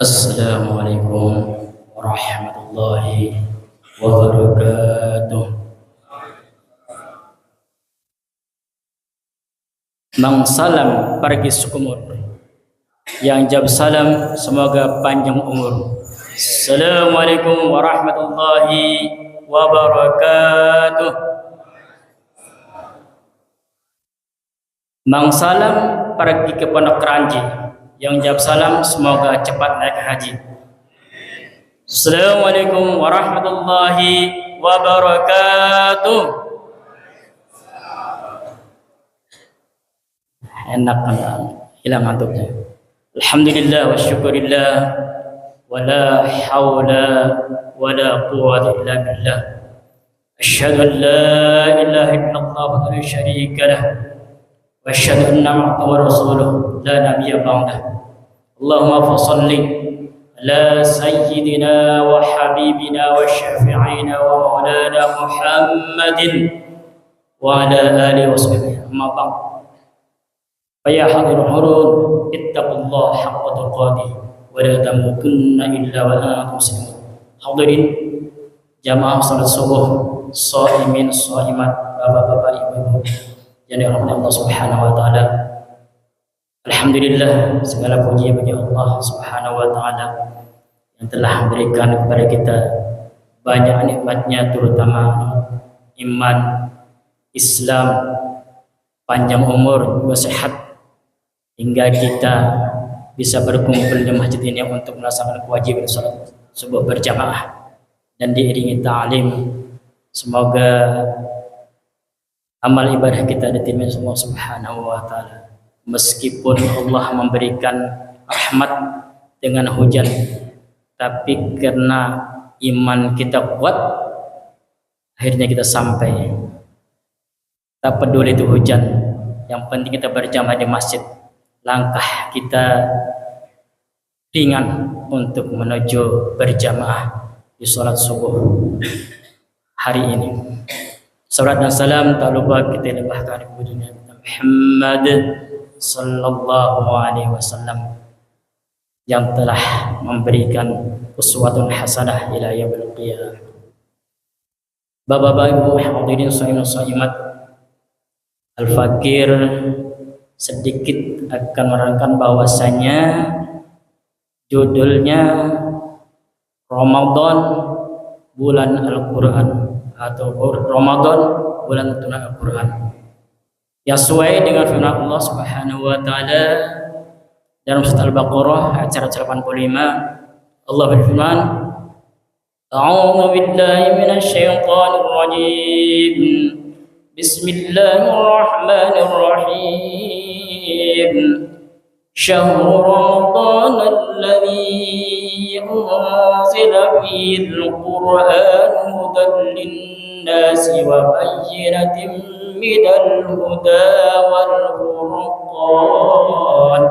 Assalamualaikum warahmatullahi wabarakatuh. Mang salam pergi sukumur, yang jawab salam semoga panjang umur. Assalamualaikum warahmatullahi wabarakatuh. Mang salam pergi ke Pondok Keranji, yang jawab salam semoga cepat naik haji. Assalamualaikum warahmatullahi wabarakatuh. Enak kan, hilang ngantuknya. Alhamdulillah wa syukurillah wa la hawla wa la quwwata illa billah. Asyhadu an la ilaha illallah wa la syarika lah, wa asyhadu anna Muhammadan rasulullah la nabiyya ba'dah. Allahumma fassalli ala sayyidina wa habibina wa syafi'ina wa maulana Muhammadin wa ala alihi wa sahbihi amma ba'd. Faya hadirul hurun ittaqullaha haqqa tuqatih wa la tamutunna illa wa antum muslimun. Hadirin jamaah salat subuh, shaimin shaimat, bapak-bapak, ibu-ibu yang dirahmati Allah Subhanahu wa taala. Alhamdulillah, segala puji bagi Allah Subhanahu wa taala yang telah memberikan kepada kita banyak nikmatnya, terutama iman, Islam, panjang umur, juga sehat, hingga kita bisa berkumpul di masjid ini untuk melaksanakan kewajiban salat subuh berjamaah dan diiringi ta'lim. Semoga amal ibadah kita diterima Allah Subhanahu wa taala. Meskipun Allah memberikan rahmat dengan hujan, tapi karena iman kita kuat, akhirnya kita sampai. Tak peduli itu hujan, yang penting kita berjamaah di masjid. Langkah kita ringan untuk menuju berjamaah di sholat subuh hari ini. Salat dan salam tak lupa kita limpahkan kepada Nabi Muhammad sallallahu alaihi wasallam yang telah memberikan uswatun hasanah ila yaumil qiyamah. Bapak-bapak, ibu hadirin shaimin shaimat, Al-Fakir sedikit akan menerangkan bahwasanya judulnya Ramadan bulan Al-Quran atau Ramadan bulan tunai Al-Quran, yang sesuai dengan firman Allah Subhanahu wa taala dalam surat Al-Baqarah ayat 185. Allah berfirman, A'udzu billahi minasyaitonir rajim. Bismillahirrahmanirrahim. Syahrul Ramadan alladzi unzila fihi al-Qur'an hudan lin-nasi wa bayyinatin minal huda wal furqan.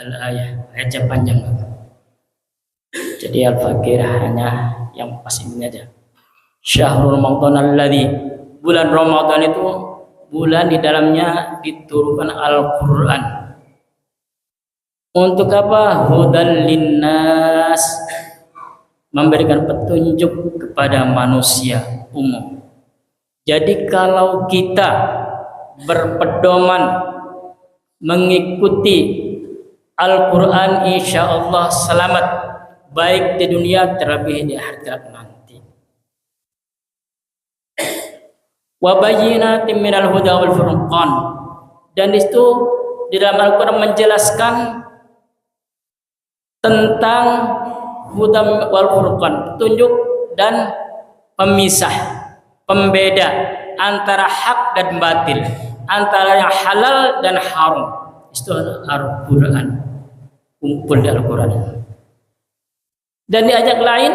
Al-ayah, ayatnya panjang. Jadi Al-Fakir hanya yang pas ini aja. Syahrul Ramadan alladzi, bulan Ramadan itu bulan di dalamnya diturunkan Al-Quran. Untuk apa? Hudan linnas, memberikan petunjuk kepada manusia umum. Jadi kalau kita berpedoman mengikuti Al-Quran, insya Allah selamat, baik di dunia terlebih di akhirat nanti. Wa bayyinatin minal huda wal furqan, dan itu di dalam Al-Quran menjelaskan tentang huda wal furqan, petunjuk dan pemisah, pembeda antara hak dan batil, antara yang halal dan haram. Itu Al-Quran, kumpul di Al-Quran. Dan di ayat lain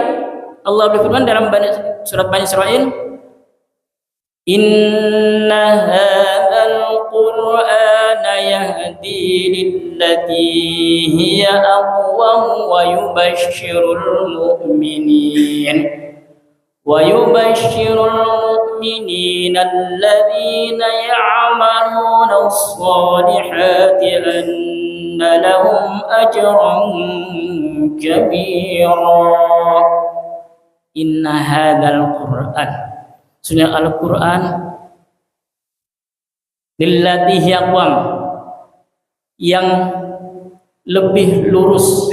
Allah berfirman dalam surat Bani Israil, Inna hadzal Qur'ana yahdi lillati hiya aqwam wa yubashshirul mu'minin المؤمنين الذين يعملون الصالحات أن لهم أجرا كبيرا إن هذا القرآن Sunnah Al-Quran lillati hiya aqwam, yang lebih lurus,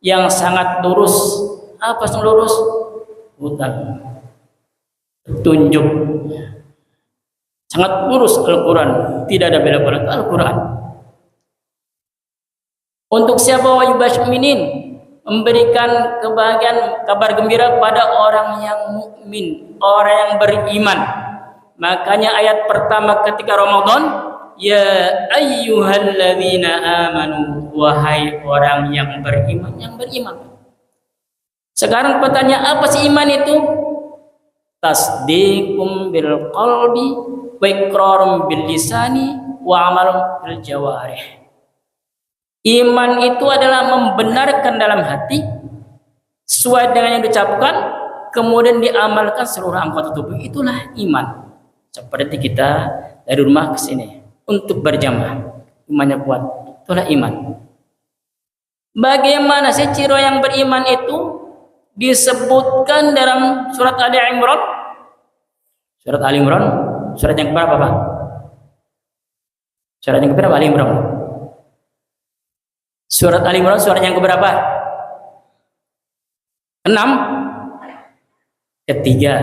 yang sangat lurus. Apa yang lurus? Bukan petunjuk, sangat lurus Al-Quran, tidak ada belok-belok Al-Quran. Untuk siapa? Wa yubashir mu'minin, memberikan kebahagiaan, kabar gembira pada orang yang mukmin, orang yang beriman. Makanya ayat pertama ketika Ramadan, ya ayyuhalladzina amanu, wahai orang yang beriman, yang beriman. Sekarang pertanyaan, apa sih iman itu? Tasdiqum bil qalbi wa iqrarum bil lisani wa amalum bil jawarih. Iman itu adalah membenarkan dalam hati sesuai dengan yang diucapkan, kemudian diamalkan seluruh anggota tubuh. Itulah iman. Seperti kita dari rumah ke sini untuk berjamaah, imannya kuat. Itulah iman. Bagaimana sih ciri yang beriman itu? Disebutkan dalam surat Ali Imran. Surat Ali Imran, surat yang berapa, Pak? Surat yang berapa Ali Imran? Surat Ali Imran surat yang keberapa? 6. Ketiga.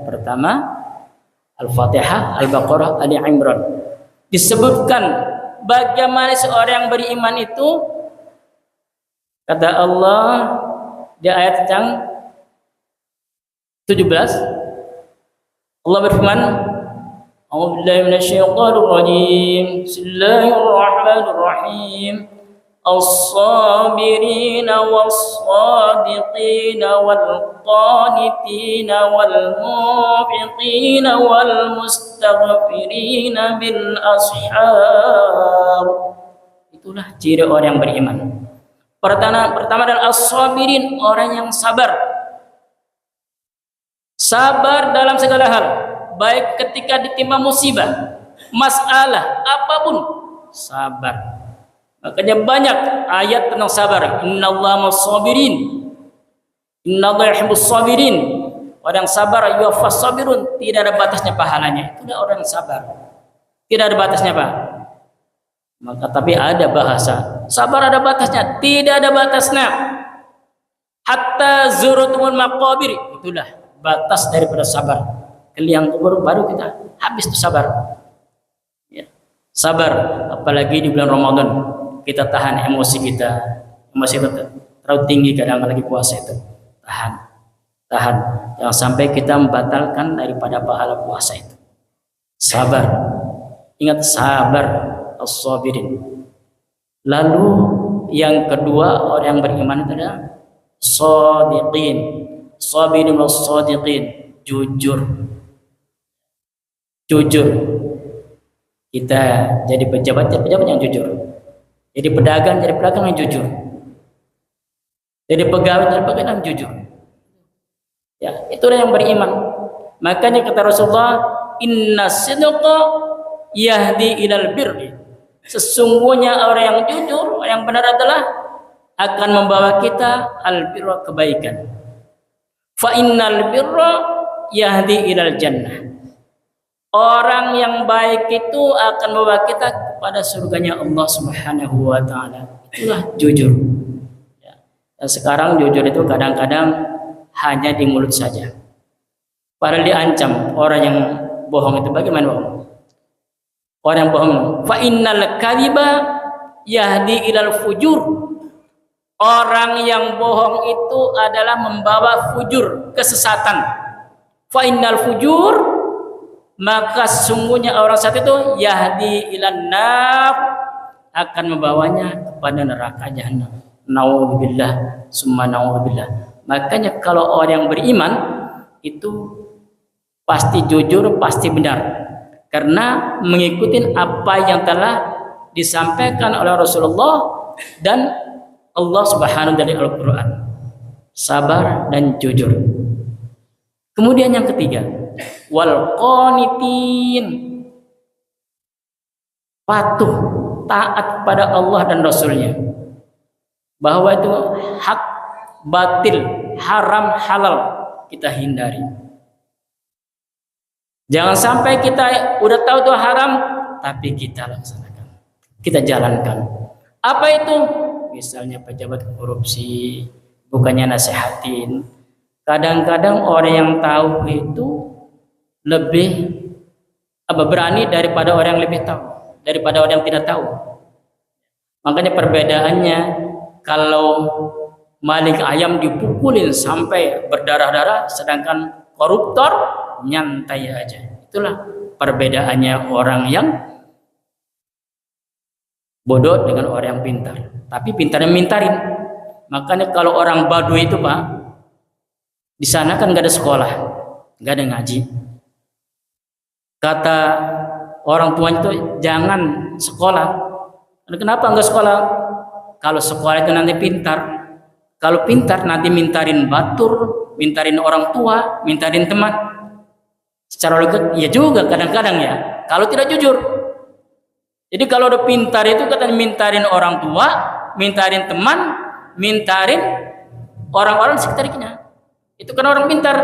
Pertama Al-Fatihah, Al-Baqarah, Ali Imran. Disebutkan bagaimana seorang yang beriman itu. Kata Allah di ayat yang 17, Allah berfirman, A'udzubillahi minasyaitonir rajim. Bismillahirrahmanirrahim. الصابرين والصادقين والقانتين والمنفقين والمستغفرين بالأسحار. Itulah ciri orang yang beriman. Pertama adalah as-sabirin, orang yang sabar. Sabar dalam segala hal, baik ketika ditimpa musibah, masalah apapun, sabar. Makanya banyak ayat tentang sabar. Innallaha ma'as-sabirin. Innallaha yuhibbus sabirin. Orang sabar yuwaffas sabirun, tidak ada batasnya pahalanya. Itu orang yang sabar. Tidak ada batasnya, Pak. Maka tapi ada bahasa. Sabar ada batasnya, tidak ada batasnya. Hatta zurutumul maqabir. Itulah batas daripada sabar. Ke liang kubur baru kita habis itu sabar. Ya. Sabar apalagi di bulan Ramadan. Kita tahan emosi kita terlalu tinggi kadang lagi puasa itu, tahan, jangan sampai kita membatalkan daripada pahala puasa itu. Sabar, ingat sabar, as-sabirin. Lalu yang kedua orang yang beriman itu adalah shadiqin, sabirin was-shadiqin, jujur. Kita jadi pejabat yang jujur. Jadi pedagang yang jujur. Jadi pegawai yang jujur. Ya, itulah yang beriman. Makanya kata Rasulullah, inna sidqa yahdi ilal birri. Sesungguhnya orang yang jujur, orang yang benar adalah akan membawa kita al birra, kebaikan. Fa innal birra yahdi ilal jannah. Orang yang baik itu akan membawa kita kepada surganya Allah Subhanahu wa taala. Itulah jujur. Ya. Dan sekarang jujur itu kadang-kadang hanya di mulut saja. Padahal diancam orang yang bohong itu bagaimana bohong? Orang yang bohong, fa innal kadhiba yahdi ilal fujur. Orang yang bohong itu adalah membawa fujur, kesesatan. Fa innal fujur, maka sungguhnya orang saat itu yahdi ilan nar, akan membawanya kepada neraka jahanam. Naudzubillah summa naudzubillah. Makanya kalau orang yang beriman itu pasti jujur, pasti benar, karena mengikuti apa yang telah disampaikan oleh Rasulullah dan Allah Subhanahu dari Al-Quran. Sabar dan jujur. Kemudian yang ketiga, wal qanitin, patuh taat pada Allah dan Rasulnya, bahwa itu hak batil, haram halal kita hindari. Jangan sampai kita udah tahu itu haram tapi kita laksanakan, kita jalankan. Apa itu? Misalnya pejabat korupsi, bukannya nasihatin. Kadang-kadang orang yang tahu itu lebih berani daripada orang yang lebih tahu, daripada orang yang tidak tahu. Makanya perbedaannya, kalau maling ayam dipukulin sampai berdarah-darah, sedangkan koruptor nyantai aja. Itulah perbedaannya orang yang bodoh dengan orang yang pintar. Tapi pintarnya mintarin. Makanya kalau orang Baduy itu Pak, di sana kan nggak ada sekolah, nggak ada ngaji. Kata orang tuanya itu jangan sekolah. Kenapa nggak sekolah? Kalau sekolah itu nanti pintar. Kalau pintar nanti mintarin batur, mintarin orang tua, mintarin teman. Secara logika ya juga kadang-kadang ya. Kalau tidak jujur. Jadi kalau udah pintar itu katanya mintarin orang tua, mintarin teman, mintarin orang-orang sekitarnya. Itu kan orang pintar.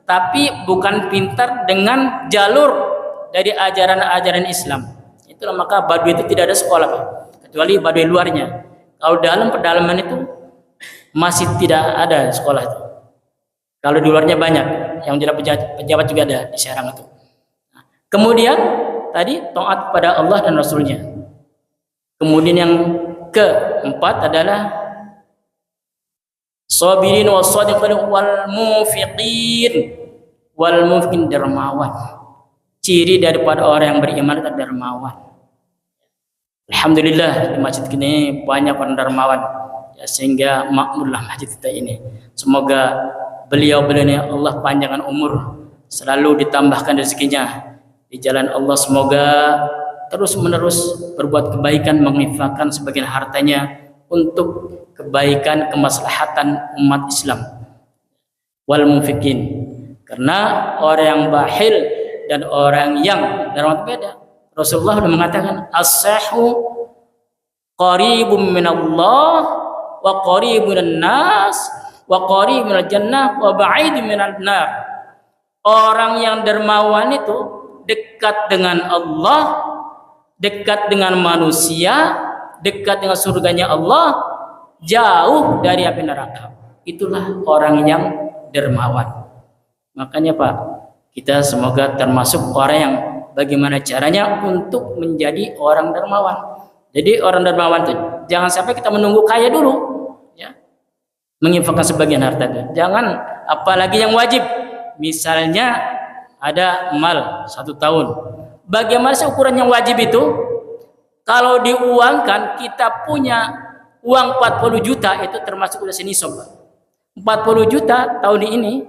Tapi bukan pintar dengan jalur dari ajaran-ajaran Islam. Itulah maka Baduy itu tidak ada sekolah Pak. Kecuali Baduy luarnya. Kalau dalam pedalaman itu masih tidak ada sekolah itu. Kalau di luarnya banyak, yang tidak pejabat juga ada di Serang itu. Nah, kemudian tadi taat pada Allah dan Rasulnya. Kemudian yang keempat adalah sabirin wassadiqin wal mufiqin dermawan. Ciri daripada orang yang beriman itu dermawan. Alhamdulillah di masjid ini banyak orang dermawan ya, sehingga makmurlah masjid kita ini. Semoga beliau ini Allah panjangkan umur, selalu ditambahkan rezekinya di jalan Allah. Semoga terus menerus berbuat kebaikan, menginfakkan sebagian hartanya untuk kebaikan kemaslahatan umat Islam. Wal mufiqin, karena orang yang bakhil dan orang yang dermawan beda. Rasulullah sudah mengatakan as-sahu qaribun minallah wa qaribun minan-nas wa qaribun minal jannah wa ba'idun minan nar. Orang yang dermawan itu dekat dengan Allah, dekat dengan manusia, dekat dengan surganya Allah, jauh dari api neraka. Itulah orang yang dermawan. Makanya Pak, kita semoga termasuk orang yang bagaimana caranya untuk menjadi orang dermawan. Jadi orang dermawan itu jangan sampai kita menunggu kaya dulu, ya, menginfakkan sebagian harta. Jangan, apalagi yang wajib. Misalnya ada mal 1 tahun. Bagaimana sih ukuran yang wajib itu? Kalau diuangkan, kita punya uang 40 juta itu termasuk udah senisab. 40 juta tahun ini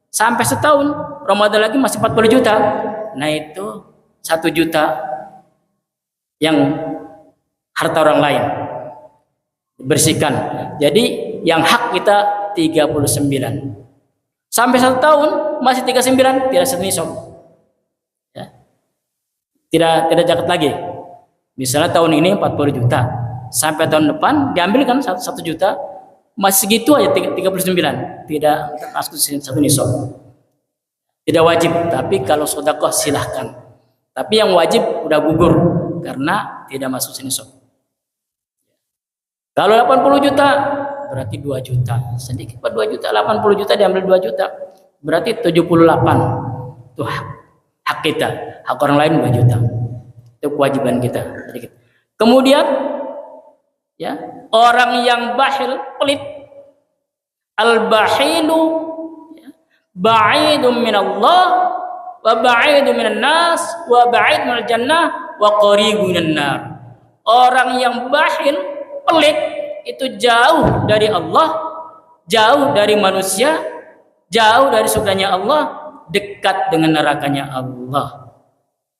sampai setahun, Ramadan lagi masih 40 juta. Nah itu 1 juta yang harta orang lain bersihkan. Jadi yang hak kita 39. Sampai 1 tahun masih 39, tidak senisab. Ya. Tidak zakat lagi. Misalnya tahun ini 40 juta, sampai tahun depan diambilkan 1 juta, masih segitu aja 39, tidak masuk 1 nisab. Tidak wajib, tapi kalau sedekah silahkan. Tapi yang wajib udah gugur karena tidak masuk senisab. Kalau 80 juta berarti 2 juta. Sedikit Pak 2 juta, 80 juta diambil 2 juta. Berarti 78. Itu hak kita. Hak orang lain 2 juta. Itu kewajiban kita. Kemudian ya, orang yang bakhil, pelit. Al-bakhilu ya, ba'idun minallah wa ba'idun minan nas wa ba'id minal jannah wa qaribun minan nar. Orang yang bakhil, pelit, itu jauh dari Allah, jauh dari manusia, jauh dari surganya Allah, dekat dengan nerakanya Allah.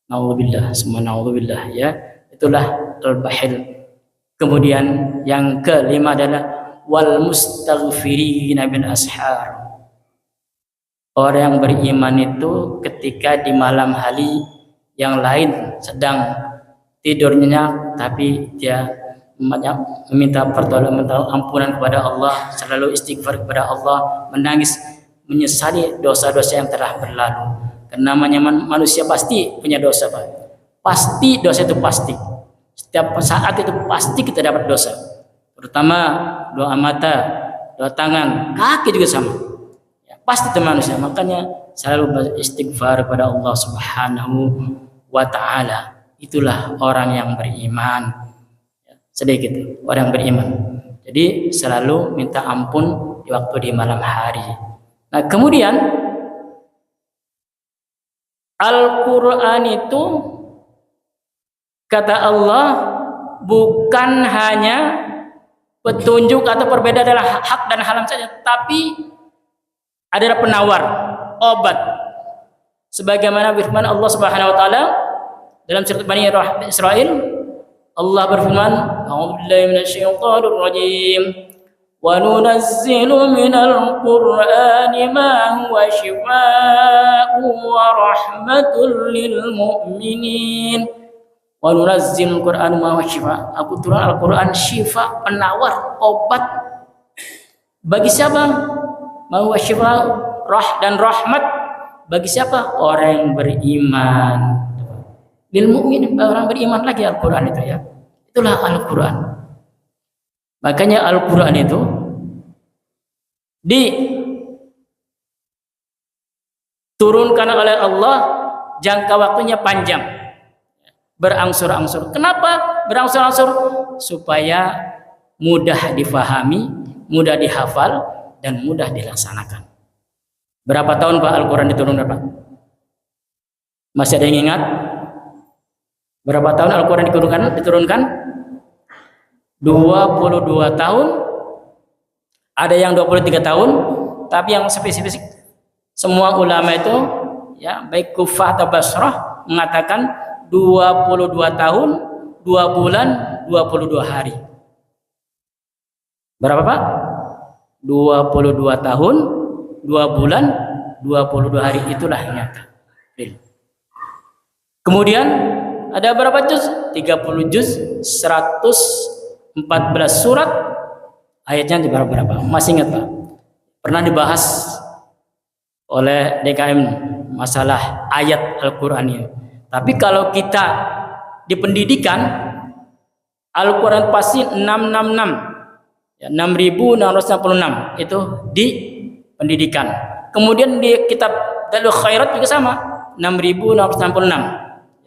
Nauzubillah, semua nauzubillah ya. Itulah al-bakhil. Kemudian yang kelima adalah wal mustaghfirina bil ashar. Orang yang beriman itu ketika di malam hari yang lain sedang tidurnya, tapi dia meminta pertolongan, minta ampunan kepada Allah, selalu istighfar kepada Allah, menangis, menyesali dosa-dosa yang telah berlalu. Karena namanya manusia pasti punya dosa, Pak. Pasti dosa itu pasti. Setiap saat itu pasti kita dapat dosa. Terutama doa mata, doa tangan, kaki juga sama. Pasti itu manusia, makanya selalu beristighfar kepada Allah Subhanahu wa Ta'ala. Itulah orang yang beriman. Sedikit orang beriman. Jadi selalu minta ampun di waktu di malam hari. Nah, kemudian Al-Quran itu kata Allah bukan hanya petunjuk atau perbedaan adalah hak dan haram saja, tapi adalah penawar, obat. Sebagaimana firman Allah Subhanahu wa taala dalam surat Bani Israil, Allah berfirman, "A'udzubillahi minasyaitonir rajim. Wa nunazzilu minal Qur'ani ma huwa syifaa'un wa rahmatul lil mu'minin." Wa nunazzilul Qur'ana ma huwa syifaa'. Aku turun Al-Qur'an syifa, penawar, obat. Bagi siapa? Mau syifa dan rahmat bagi siapa? Orang yang beriman. Lil mukmin, orang beriman lagi Al-Qur'an itu ya. Itulah Al-Qur'an. Makanya Al-Qur'an itu diturunkan oleh Allah jangka waktunya panjang. Berangsur-angsur. Kenapa berangsur-angsur? Supaya mudah difahami, mudah dihafal, dan mudah dilaksanakan. Berapa tahun Pak Al-Quran diturunkan Pak? Masih ada yang ingat? Berapa tahun Al-Quran diturunkan? 22 tahun. Ada yang 23 tahun. Tapi yang spesifik semua ulama itu ya, baik Kufah atau Basrah mengatakan 22 tahun, 2 bulan, 22 hari. Berapa Pak? 22 tahun, 2 bulan, 22 hari, itulah nyata. Kemudian ada berapa juz? 30 juz, 114 surat. Ayatnya di berapa? Masih ingat Pak? Pernah dibahas oleh DKM masalah ayat Al-Qur'an ini. Tapi kalau kita di pendidikan, Al-Quran pasti 666. Ya, 6.666 itu di pendidikan. Kemudian di kitab Dalil Khairat juga sama, 6.666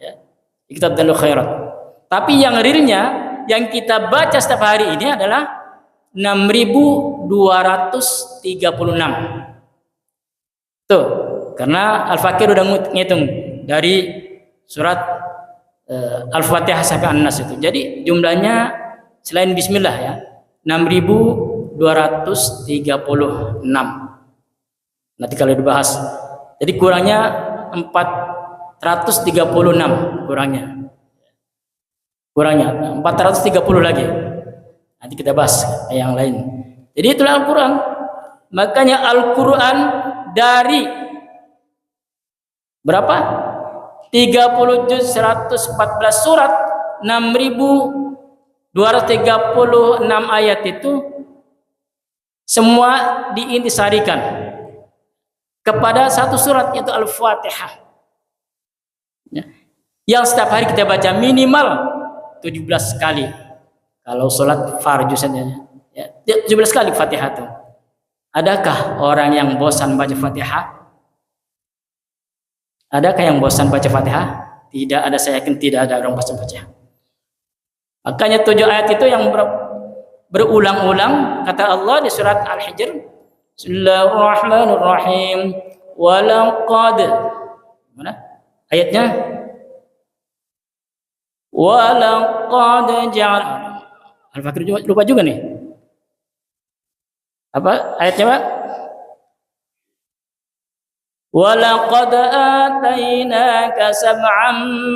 ya, di kitab Dalil Khairat. Tapi yang realnya yang kita baca setiap hari ini adalah 6.236. Tuh, karena Al-Fakir udah ngitung dari surat Al-Fatihah sampai An-Nas itu. Jadi jumlahnya selain bismillah ya, 6.236. Nanti kalau dibahas. Jadi kurangnya 436 kurangnya. Kurangnya 430 lagi. Nanti kita bahas yang lain. Jadi itulah Al-Qur'an. Makanya Al-Qur'an dari berapa? 30 juz 114 surat, 6.236 ayat itu semua diintisarikan kepada satu surat, yaitu Al-Fatihah ya, yang setiap hari kita baca minimal 17 kali kalau sholat fardu saja ya, 17 kali Fatihah itu. Adakah orang yang bosan baca Fatihah? Adakah yang bosan baca Fatihah? Tidak ada, saya yakin tidak ada orang bosan baca. Makanya 7 ayat itu yang berulang-ulang kata Allah di surat Al-Hijr, Bismillahirrahmanirrahim. Walaqad, mana ayatnya? Walaqad ja'al. Al-Fakir juga lupa juga nih. Apa ayatnya, Pak? وَلَقَدْ آتَيْنَاكَ سَبْعًا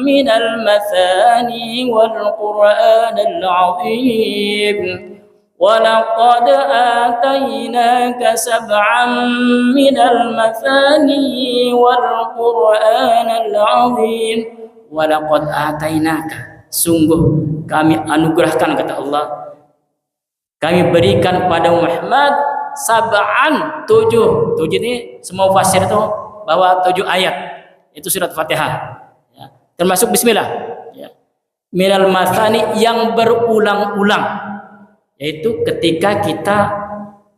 مِنَ الْمَثَانِي وَالْقُرْآنَ الْعَظِيمَ ولقد آتيناك سبعا من المثاني والقرآن العظيم. Walaqad atainaka, sungguh kami anugerahkan, kata Allah, kami berikan pada Muhammad sab'an, tujuh ini semua fasir itu bahwa 7 ayat itu surat Fatihah ya, termasuk bismillah ya. Minal mathani, yang berulang-ulang, yaitu ketika kita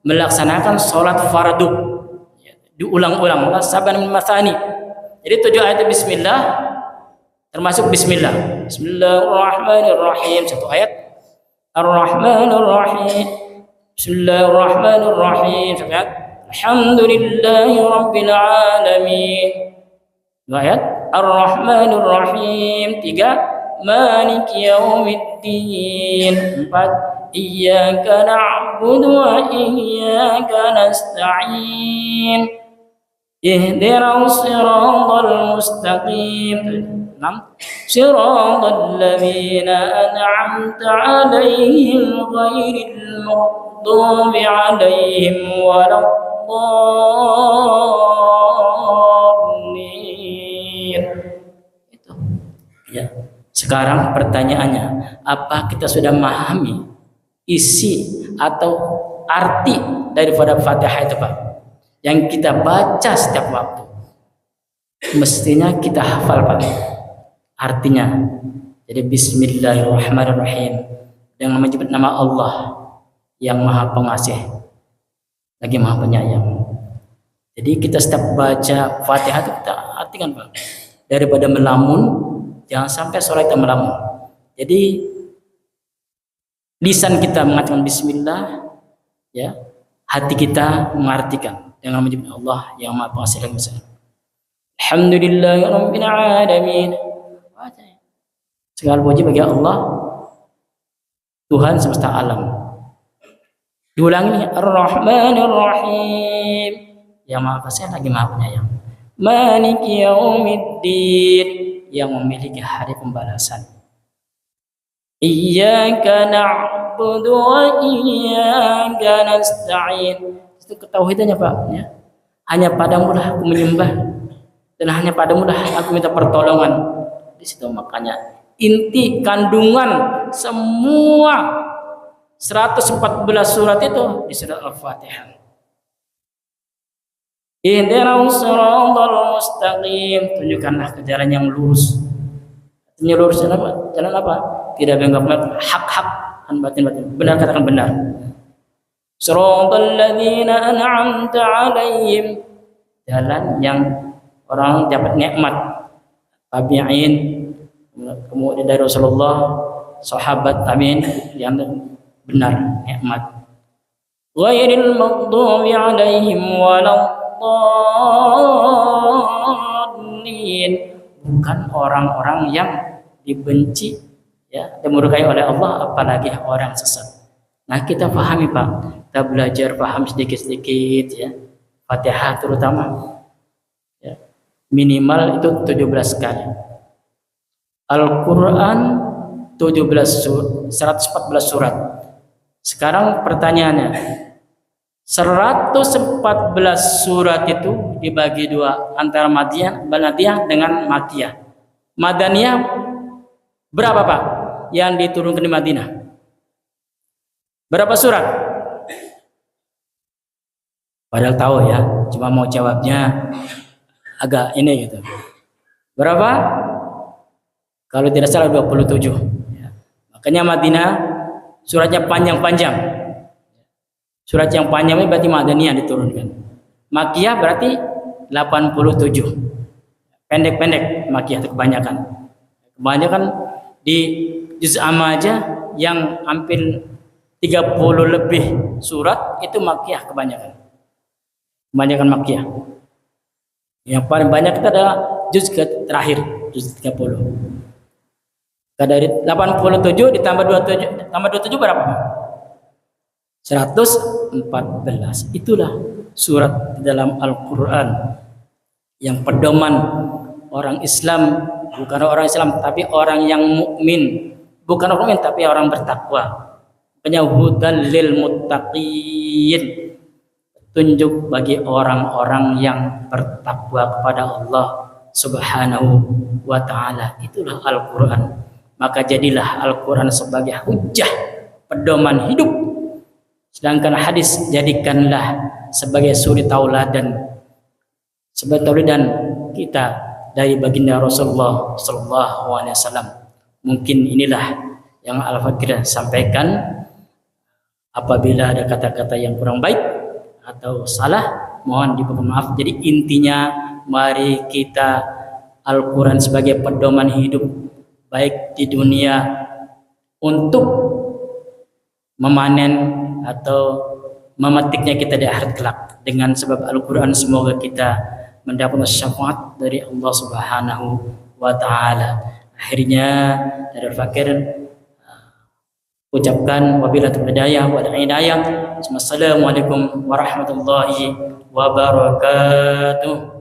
melaksanakan sholat fardu ya, diulang-ulang, sab'an min mathani. Jadi 7 ayat bismillah termasuk bismillah. Bismillahirrahmanirrahim, satu ayat. Ar-Rahmanir-Rahim. Bismillahirrahmanirrahim, satu ayat. Alhamdulillahi rabbil alamin, dua ayat. Ar-Rahmanir-Rahim, 3. Maliki yaumiddin, 4. Iyyaka na'budu wa iyyaka nasta'in, ihdinas siratal mustaqim, 6. Siratal ladzina an'amta 'alaihim ghairil maghdubi 'alaihim waladdallin. Itu. Ya. Sekarang pertanyaannya, apa kita sudah memahami isi atau arti daripada Fatihah itu, Pak? Yang kita baca setiap waktu. Mestinya kita hafal, Pak, artinya. Jadi bismillahirrahmanirrahim, dengan menyebut nama Allah yang maha pengasih lagi maha penyayang. Jadi kita setiap baca Fatihah itu kita artikan, Pak, daripada melamun, jangan sampai sholat kita melamun. Jadi lisan kita mengatakan bismillah ya, hati kita mengartikan dengan menyebut Allah yang maha pengasih lagi maha. Alhamdulillahirabbil alamin. Segala puji bagi Allah, Tuhan semesta alam. Diulangi, Ar-Rahmanir-Rahim, yang maha kasih lagi maha penyayang. Maliki yaumiddin, yang memiliki hari pembalasan. Iyyaka na'budu wa iyyaka nasta'in. Itu ketauhidannya, Pak ya. Hanya padamu lah aku menyembah dan hanya padamu lah aku minta pertolongan. Di situ makanya inti kandungan semua 114 surat itu di surat Al-Fatihah. Ihdinas siratal mustaqim, tunjukkanlah ke jalan yang lurus. Artinya lurus jalan apa? Jalan apa? Tidak bengkok, hak-hak dan batin-batin. Benar, katakan benar. Siratal ladzina an'amta 'alaihim, jalan yang orang dapat nikmat. Tabi'in, kemudian dari Rasulullah, sahabat tabi'in yang benar nikmat. Ghairil maghdubi 'alaihim waladdallin, bukan orang-orang yang dibenci ya, dimurkai oleh Allah, apalagi orang sesat. Nah, kita pahami, Pak. Kita belajar paham sedikit-sedikit ya. Fatihah terutama. Ya. Minimal itu 17 kali. Al-Qur'an 114 surat. Sekarang pertanyaannya, 114 surat itu dibagi dua antara Madaniyah dengan Makkiyah. Madaniyah berapa, Pak, yang diturunkan di Madinah? Berapa surat? Padahal tahu ya, cuma mau jawabnya agak ini gitu. Berapa? Kalau tidak salah 27 ya. Makanya Madinah suratnya panjang-panjang. Surat yang panjang ini berarti Madaniyah diturunkan. Makkiyah berarti 87. Pendek-pendek Makkiyah itu kebanyakan. Kebanyakan di juz amma aja yang hampir 30 lebih surat itu Makkiyah kebanyakan. Kebanyakan Makkiyah. Yang paling banyak itu adalah juz terakhir, juz 30. Dari 87 ditambah 27 berapa? 114. Itulah surat di dalam Al-Qur'an yang pedoman orang Islam, bukan orang Islam tapi orang yang mukmin, bukan orang mukmin tapi orang bertakwa. Hudan lil muttaqin, petunjuk bagi orang-orang yang bertakwa kepada Allah Subhanahu wa taala. Itulah Al-Qur'an. Maka jadilah Al-Qur'an sebagai hujjah, pedoman hidup. Sedangkan hadis jadikanlah sebagai suri tauladan, sebagai tauladan kita dari baginda Rasulullah sallallahu alaihi wasallam. Mungkin inilah yang Al-Fakir sampaikan. Apabila ada kata-kata yang kurang baik atau salah, mohon diberi maaf. Jadi intinya, mari kita Al-Quran sebagai pedoman hidup, baik di dunia untuk memanen atau memetiknya kita di akhirat kelak. Dengan sebab Al-Quran semoga kita mendapat syafaat dari Allah Subhanahu wa taala. Akhirnya dari Al-Fakir ucapkan wabillahi taufiq wa hidayah. Assalamualaikum warahmatullahi wabarakatuh.